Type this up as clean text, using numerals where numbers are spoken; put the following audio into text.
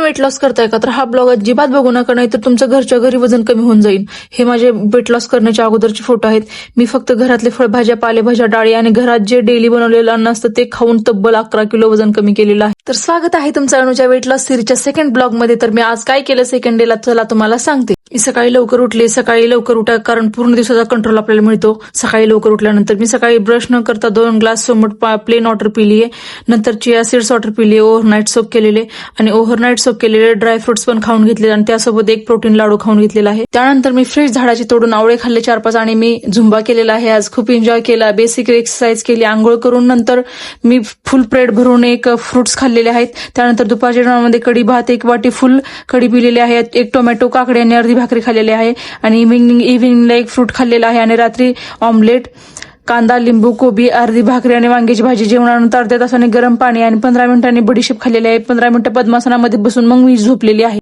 Weight loss करताय का, तर हा ब्लॉग अजिबात बघू नका, नाही तर तुमचं घरच्या घरी वजन कमी होऊन जाईल. हे माझे वेट लॉस करण्याच्या अगोदरचे फोटो आहेत. मी फक्त घरातले फळभाज्या, पालेभाज्या, डाळी आणि घरात जे डेली बनवलेलं अन्न असतं ते खाऊन तब्बल 11 किलो वजन कमी केलेलं आहे. तर स्वागत आहे तुमचं अनुजा वेट लॉस सिरीजच्या सेकंड ब्लॉग मध्ये. तर मी आज काय केलं सेकंड डेला चला तुम्हाला सांगते. मी सकाळी लवकर उठले. सकाळी लवकर उठा कारण पूर्ण दिवसाचा कंट्रोल आपल्याला मिळतो सकाळी लवकर उठल्यानंतर. मी सकाळी ब्रश न करता 2 ग्लास सोमट प्लेन वॉटर पिलीये. नंतर चिया सीड्स वॉटर पिलीये, ओव्हरनाईट सोक केलेले, आणि ओव्हरनाईट सोक केलेले ड्रायफ्रुट्स पण खाऊन घेतले, आणि त्यासोबत एक प्रोटीन लाडू खाऊन घेतलेला आहे. त्यानंतर मी फ्रेश झाडाची तोडून आवळे खाल्ले 4-5, आणि मी झुंबा केलेला आहे आज. खूप एन्जॉय केला, बेसिक एक्सरसाइज केली. आंघोळ करून नंतर मी फुल प्लेट भरून एक फ्रुट्स खाल्लेले आहेत. त्यानंतर दुपारच्या जेवणामध्ये कढी भात, 1 वाटी फुल कढी पिलेली आहे, 1 टोमॅटो, काकडी आणि अर्धी भाकरी खाल्लेली आहे, आणि इव्हिनिंगला 1 फ्रूट खाल्लेला आहे, आणि रात्री ऑमलेट, कांदा, लिंबू, कोबी, अर्धी भाकरी आणि वांग्याची भाजी. जेवणानंतर अर्ध्या तासाने गरम पाणी आणि 15 मिनिटांनी बडीशेप खाल्लेली आहे. 15 मिनिटं पद्मासनामध्ये बसून मग मी झोपलेली आहे.